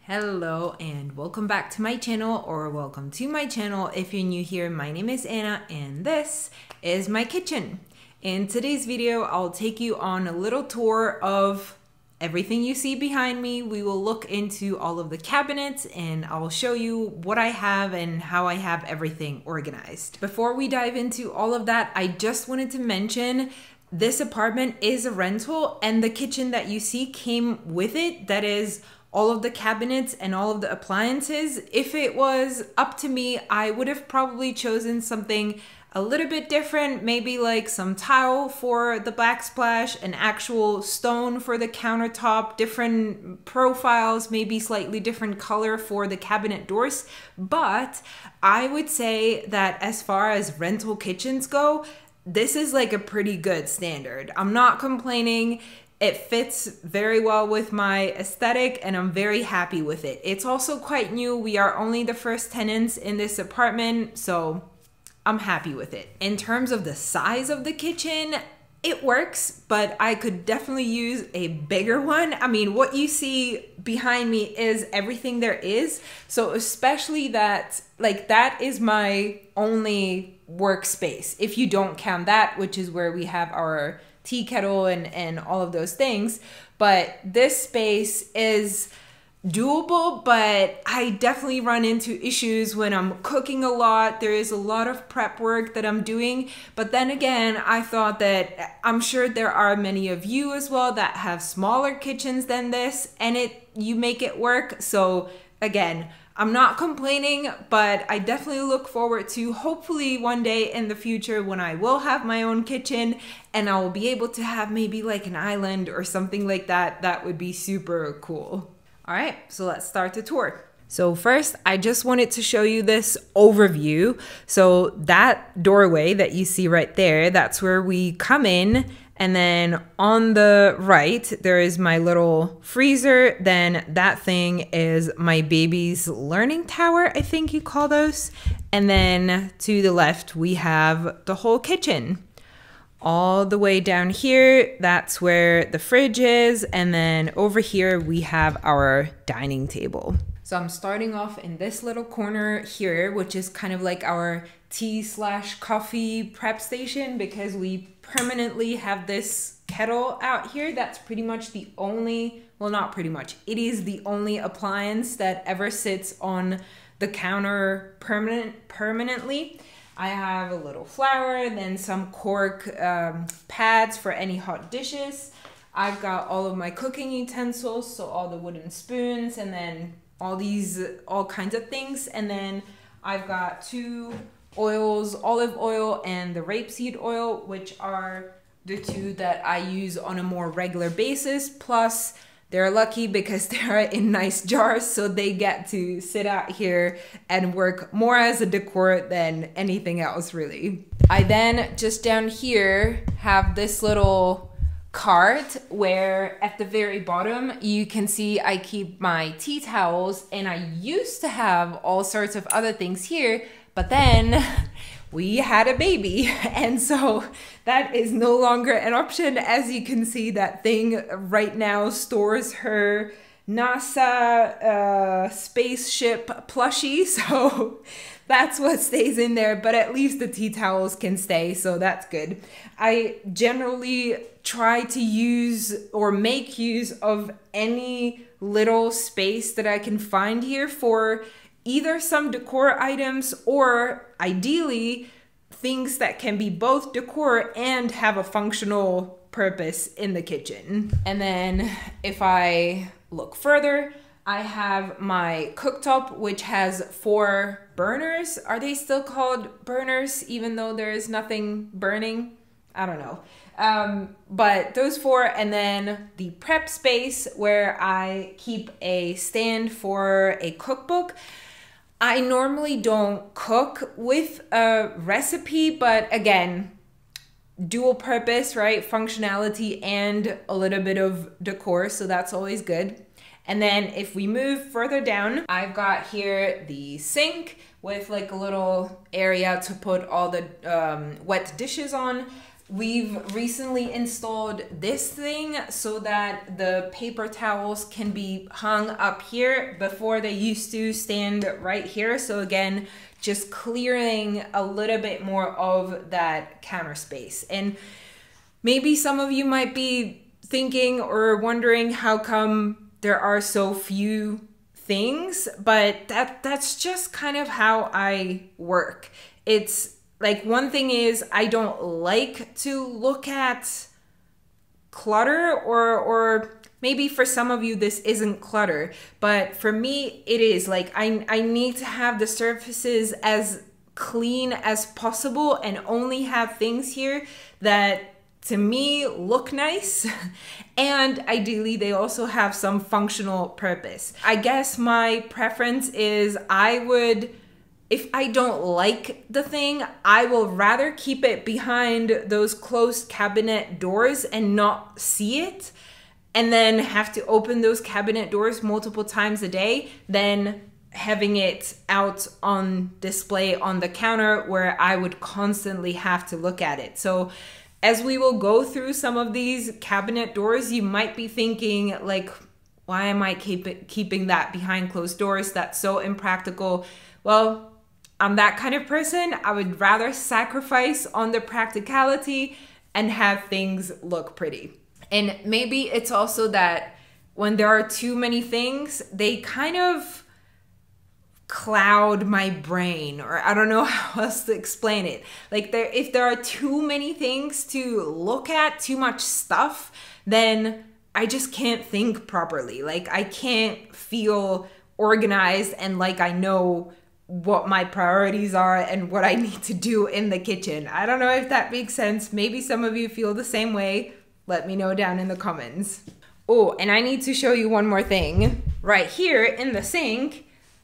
Hello and welcome back to my channel, or welcome to my channel if you're new here. My name is Anna and this is my kitchen. In today's video, I'll take you on a little tour of everything you see behind me. We will look into all of the cabinets and I'll show you what I have and how I have everything organized. Before we dive into all of that, I just wanted to mention this apartment is a rental and the kitchen that you see came with it. That is all of the cabinets and all of the appliances. If it was up to me, I would have probably chosen something a little bit different, maybe like some tile for the backsplash, an actual stone for the countertop, different profiles, maybe slightly different color for the cabinet doors. But I would say that as far as rental kitchens go, this is like a pretty good standard. I'm not complaining. It fits very well with my aesthetic and I'm very happy with it. It's also quite new. We are only the first tenants in this apartment, so I'm happy with it. In terms of the size of the kitchen, it works, but I could definitely use a bigger one. I mean, what you see behind me is everything there is. So especially that, like, that is my only workspace. If you don't count that, which is where we have our tea kettle and all of those things. But this space is doable, but I definitely run into issues when I'm cooking a lot. There is a lot of prep work that I'm doing. But then again, I thought that I'm sure there are many of you as well that have smaller kitchens than this and you make it work. So again, I'm not complaining, but I definitely look forward to hopefully one day in the future when I will have my own kitchen and I will be able to have maybe like an island or something like that. That would be super cool. All right, so let's start the tour. So first, I just wanted to show you this overview. So that doorway that you see right there, that's where we come in. And then on the right, there is my little freezer. Then that thing is my baby's learning tower, I think you call those. And then to the left, we have the whole kitchen. All the way down here, that's where the fridge is. And then over here, we have our dining table. So I'm starting off in this little corner here, which is kind of like our tea/coffee prep station because we permanently have this kettle out here. That's pretty much the only, well, not pretty much, it is the only appliance that ever sits on the counter permanently. I have a little flour, then some cork pads for any hot dishes. I've got all of my cooking utensils, so all the wooden spoons and then all kinds of things. And then I've got two oils, olive oil and the rapeseed oil, which are the two that I use on a more regular basis. Plus, they're lucky because they're in nice jars, so they get to sit out here and work more as a decor than anything else, really. I then, just down here, have this little cart where at the very bottom you can see I keep my tea towels, and I used to have all sorts of other things here, but then we had a baby and so that is no longer an option. As you can see, that thing right now stores her NASA spaceship plushie, so that's what stays in there, but at least the tea towels can stay, so that's good. I generally try to use or make use of any little space that I can find here for either some decor items or ideally things that can be both decor and have a functional purpose in the kitchen. And then if I look further, I have my cooktop, which has 4 burners. Are they still called burners even though there is nothing burning? I don't know. But those 4, and then the prep space where I keep a stand for a cookbook. I normally don't cook with a recipe, but again, dual purpose, right? Functionality and a little bit of decor, so that's always good. And then if we move further down, I've got here the sink with like a little area to put all the wet dishes on. we've recently installed this thing so that the paper towels can be hung up here. Before, they used to stand right here. So again, just clearing a little bit more of that counter space. And maybe some of you might be thinking or wondering how come there are so few things, but that's just kind of how I work. It's like, one thing is, I don't like to look at clutter, or maybe for some of you this isn't clutter, but for me it is. Like, I need to have the surfaces as clean as possible and only have things here that to me look nice, and ideally they also have some functional purpose. I guess my preference is, if I don't like the thing, I will rather keep it behind those closed cabinet doors and not see it, and then have to open those cabinet doors multiple times a day, than having it out on display on the counter where I would constantly have to look at it. So as we will go through some of these cabinet doors, you might be thinking like, why am I keeping that behind closed doors? That's so impractical. Well, I'm that kind of person. I would rather sacrifice on the practicality and have things look pretty. And maybe it's also that when there are too many things, they kind of cloud my brain, or I don't know how else to explain it. Like, if there are too many things to look at, too much stuff, then I just can't think properly. Like, I can't feel organized and like I know what my priorities are and what I need to do in the kitchen. I don't know if that makes sense. Maybe some of you feel the same way. Let me know down in the comments. Oh, and I need to show you one more thing. Right here in the sink,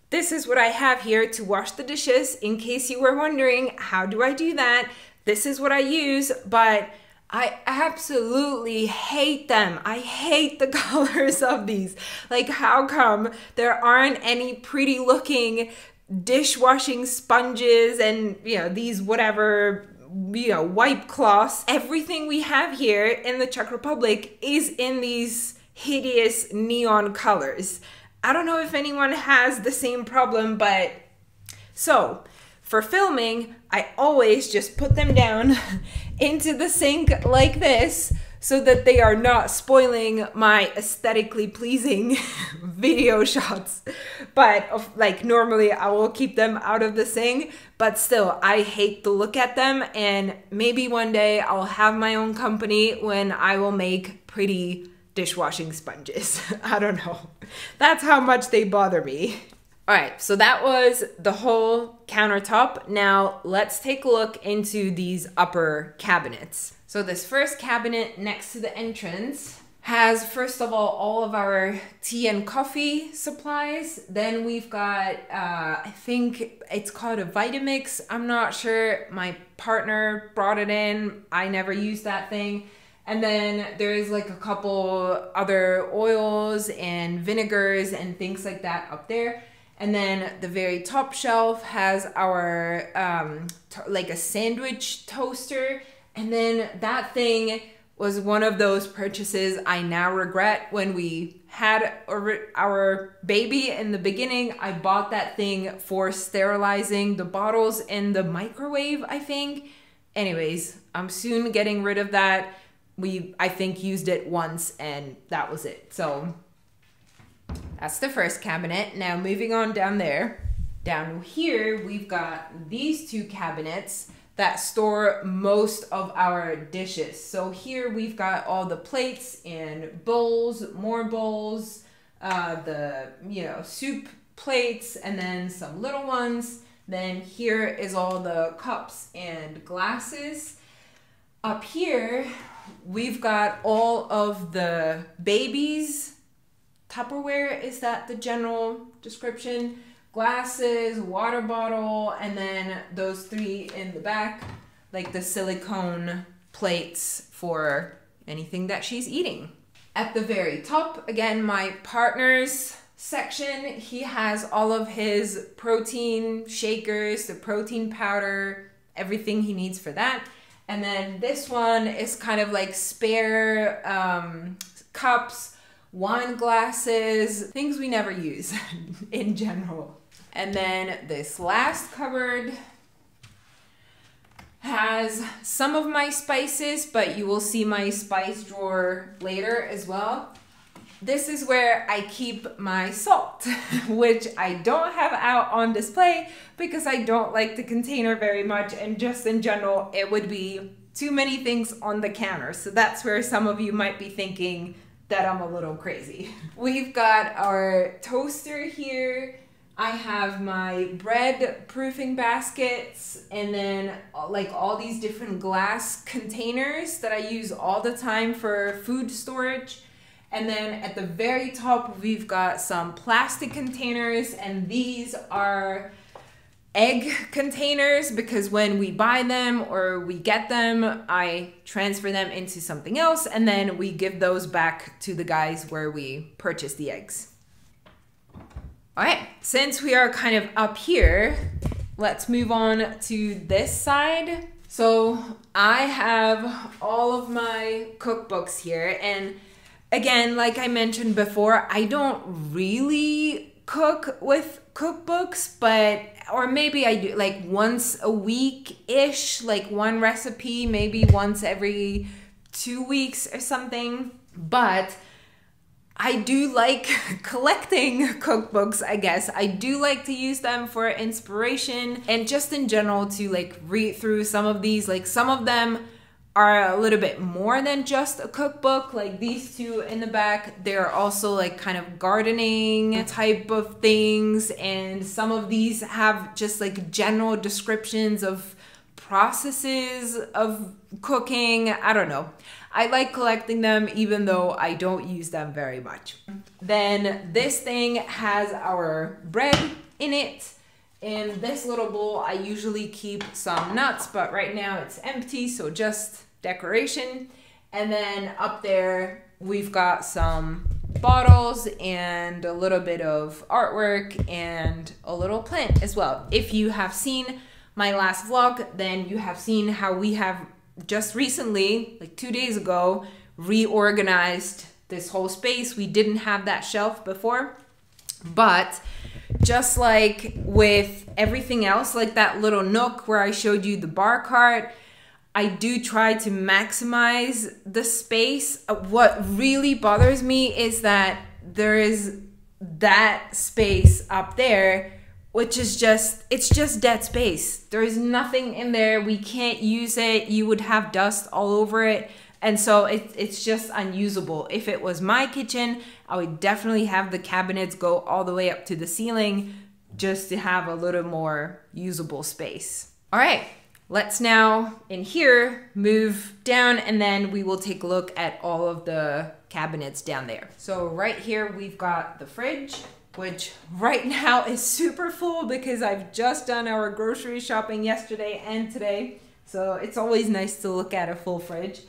this is what I have here to wash the dishes. In case you were wondering, how do I do that? This is what I use, but I absolutely hate them. I hate the colors of these. Like, how come there aren't any pretty looking dishwashing sponges and, you know, these whatever, you know, wipe cloths? Everything we have here in the Czech Republic is in these hideous neon colors. I don't know if anyone has the same problem, but so for filming, I always just put them down into the sink like this so that they are not spoiling my aesthetically pleasing video shots. But like, normally I will keep them out of the sink, but still I hate to look at them. And maybe one day I'll have my own company when I will make pretty dishwashing sponges. I don't know. That's how much they bother me. All right, so that was the whole countertop. Now let's take a look into these upper cabinets. So this first cabinet next to the entrance has, first of all of our tea and coffee supplies. Then we've got, I think it's called a Vitamix. I'm not sure. My partner brought it in. I never used that thing. And then there's like a couple other oils and vinegars and things like that up there. And then the very top shelf has our like a sandwich toaster. And then that thing was one of those purchases I now regret. When we had our baby in the beginning, I bought that thing for sterilizing the bottles in the microwave, I think. Anyways, I'm soon getting rid of that. We, I think, used it once and that was it. So that's the first cabinet. Now moving on down there. Down here, we've got these two cabinets that store most of our dishes. So here we've got all the plates and bowls, more bowls, the, you know, soup plates, and then some little ones. Then here is all the cups and glasses. Up here, we've got all of the babies' Tupperware, is that the general description? Glasses, water bottle, and then those three in the back, like the silicone plates for anything that she's eating. At the very top, again, my partner's section, he has all of his protein shakers, the protein powder, everything he needs for that. And then this one is kind of like spare cups, wine glasses, things we never use in general. And then this last cupboard has some of my spices, but you will see my spice drawer later as well. This is where I keep my salt, which I don't have out on display because I don't like the container very much, and just in general, it would be too many things on the counter. So that's where some of you might be thinking that I'm a little crazy. We've got our toaster here. I have my bread proofing baskets, and then like all these different glass containers that I use all the time for food storage. And then at the very top, we've got some plastic containers, and these are egg containers because when we buy them or we get them, I transfer them into something else, and then we give those back to the guys where we purchase the eggs. All right, since we are kind of up here, let's move on to this side. So I have all of my cookbooks here, and again, like I mentioned before, I don't really cook with cookbooks, or maybe I do like once a week-ish, like one recipe, maybe once every 2 weeks or something. But I do like collecting cookbooks, I guess. I do like to use them for inspiration and just in general to like read through some of these. Like some of them are a little bit more than just a cookbook, like these two in the back. They're also like kind of gardening type of things, and some of these have just like general descriptions of processes of cooking. I don't know. I like collecting them even though I don't use them very much. Then this thing has our bread in it. In this little bowl, I usually keep some nuts, but right now it's empty, so just decoration. And then up there, we've got some bottles and a little bit of artwork and a little plant as well. If you have seen my last vlog, then you have seen how we have just recently, like 2 days ago, reorganized this whole space. We didn't have that shelf before, but just like with everything else, like that little nook where I showed you the bar cart, I do try to maximize the space. What really bothers me is that there is that space up there, which is just, it's just dead space. There is nothing in there. We can't use it. You would have dust all over it. And so it's just unusable. If it was my kitchen, I would definitely have the cabinets go all the way up to the ceiling just to have a little more usable space. All right, let's now in here move down, and then we will take a look at all of the cabinets down there. So right here, we've got the fridge, which right now is super full because I've just done our grocery shopping yesterday and today. So it's always nice to look at a full fridge.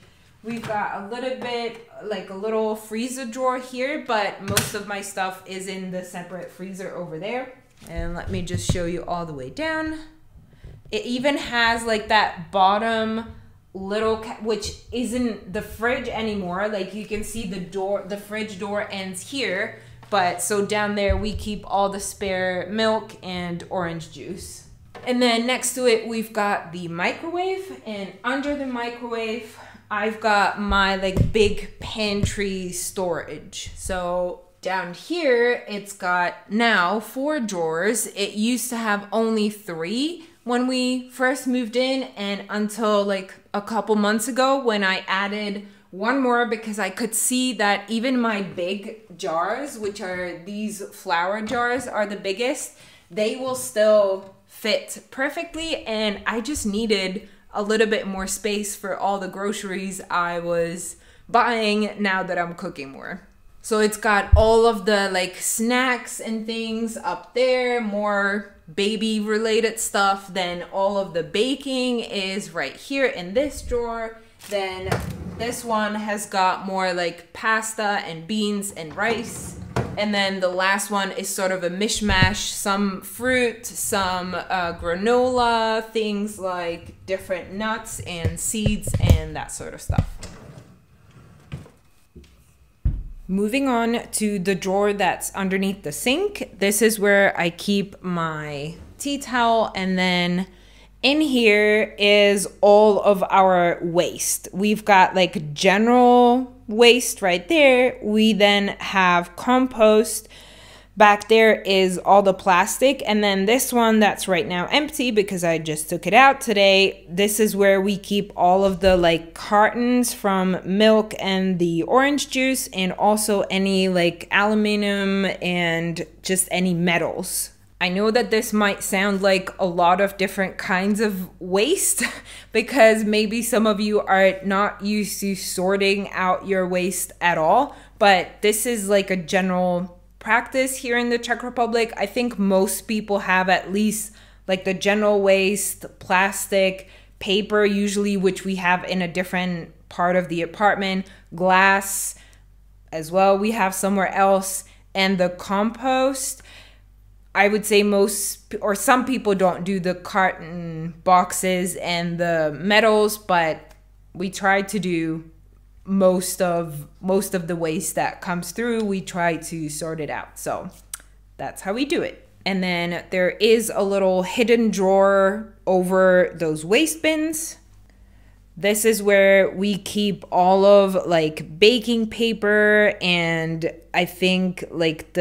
We've got a little bit, like a little freezer drawer here, but most of my stuff is in the separate freezer over there. And let me just show you all the way down. It even has like that bottom little, which isn't the fridge anymore. Like you can see the door, the fridge door ends here. But so down there we keep all the spare milk and orange juice. And then next to it, we've got the microwave, and under the microwave, I've got my like big pantry storage. So down here, it's got now 4 drawers. It used to have only 3 when we first moved in, and until like a couple months ago when I added 1 more because I could see that even my big jars, which are these flour jars, are the biggest, they will still fit perfectly, and I just needed a little bit more space for all the groceries I was buying now that I'm cooking more. So it's got all of the like snacks and things up there, more baby related stuff. Then all of the baking is right here in this drawer. Then this one has got more like pasta and beans and rice. And then the last one is sort of a mishmash, some fruit, some granola, things like different nuts and seeds and that sort of stuff. Moving on to the drawer that's underneath the sink. This is where I keep my tea towel, and then in here is all of our waste. We've got like general waste right there. We then have compost. Back there is all the plastic, and then this one that's right now empty because I just took it out today. This is where we keep all of the like cartons from milk and the orange juice, and also any like aluminum and just any metals. I know that this might sound like a lot of different kinds of waste because maybe some of you are not used to sorting out your waste at all, but this is like a general practice here in the Czech Republic. I think most people have at least like the general waste, plastic, paper usually, which we have in a different part of the apartment, glass as well we have somewhere else, and the compost. I would say most or some people don't do the carton boxes and the metals, but we try to do most of the waste that comes through. We try to sort it out. So that's how we do it. And then there is a little hidden drawer over those waste bins. This is where we keep all of like baking paper and I think like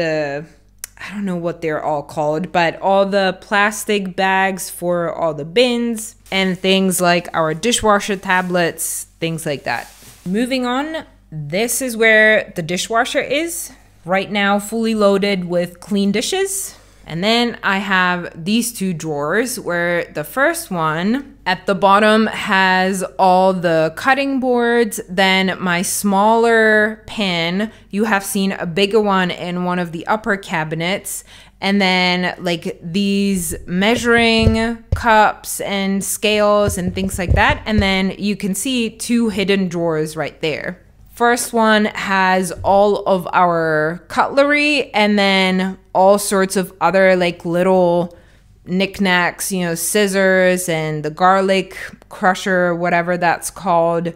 I don't know what they're all called, but all the plastic bags for all the bins and things like our dishwasher tablets, things like that. Moving on, this is where the dishwasher is right now, fully loaded with clean dishes. And then I have these two drawers where the first one at the bottom has all the cutting boards. Then my smaller pan, you have seen a bigger one in one of the upper cabinets. And then like these measuring cups and scales and things like that. And then you can see two hidden drawers right there. First one has all of our cutlery and then all sorts of other like little knickknacks, you know, scissors and the garlic crusher, whatever that's called,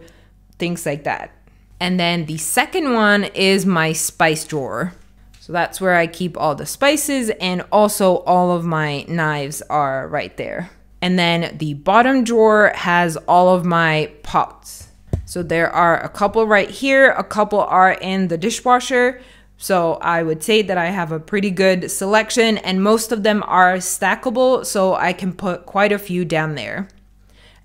things like that. And then the second one is my spice drawer. So that's where I keep all the spices, and also all of my knives are right there. And then the bottom drawer has all of my pots. So there are a couple right here, a couple are in the dishwasher. So I would say that I have a pretty good selection, and most of them are stackable, so I can put quite a few down there.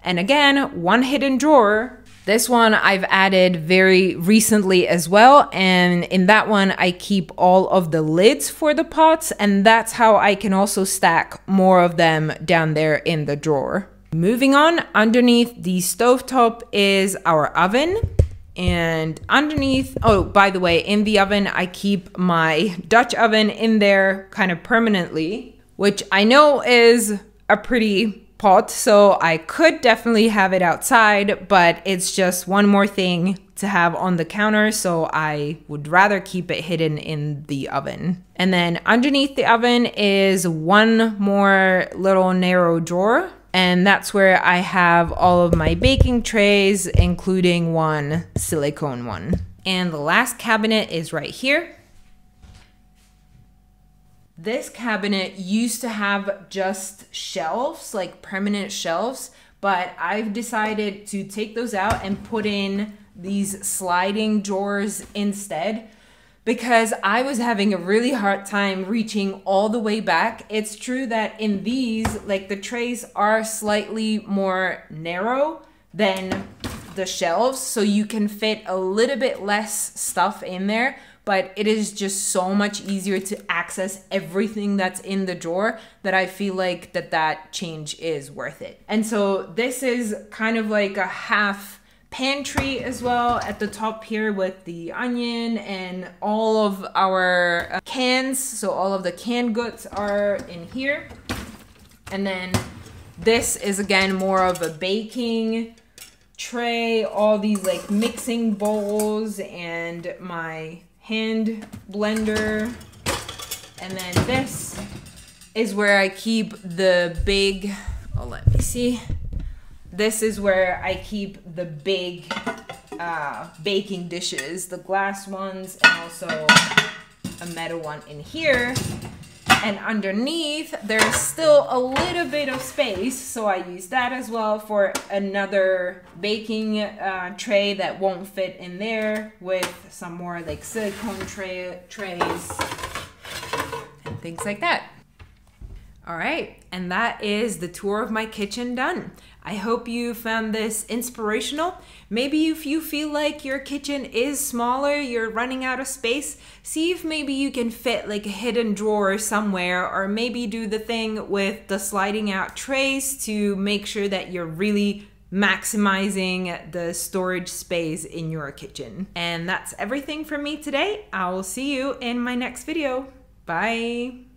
And again, one hidden drawer. This one I've added very recently as well, and in that one I keep all of the lids for the pots, and that's how I can also stack more of them down there in the drawer. Moving on, underneath the stovetop is our oven. And underneath, oh, by the way, in the oven, I keep my Dutch oven in there kind of permanently, which I know is a pretty pot, so I could definitely have it outside, but it's just one more thing to have on the counter, so I would rather keep it hidden in the oven. And then underneath the oven is one more little narrow drawer. And that's where I have all of my baking trays, including one silicone one. And the last cabinet is right here. This cabinet used to have just shelves, like permanent shelves, but I've decided to take those out and put in these sliding drawers instead, because I was having a really hard time reaching all the way back. It's true that in these, like the trays are slightly more narrow than the shelves, so you can fit a little bit less stuff in there, but it is just so much easier to access everything that's in the drawer that I feel like that change is worth it. And so this is kind of like a half pantry as well at the top here with the onion and all of our cans. So all of the canned goods are in here. And then this is again more of a baking tray, all these like mixing bowls and my hand blender. And then this is where I keep the big, oh, let me see. This is where I keep the big baking dishes, the glass ones, and also a metal one in here. And underneath, there's still a little bit of space, so I use that as well for another baking tray that won't fit in there, with some more like silicone trays and things like that. All right, and that is the tour of my kitchen done. I hope you found this inspirational. Maybe if you feel like your kitchen is smaller, you're running out of space, see if maybe you can fit like a hidden drawer somewhere, or maybe do the thing with the sliding out trays to make sure that you're really maximizing the storage space in your kitchen. And that's everything from me today. I will see you in my next video. Bye.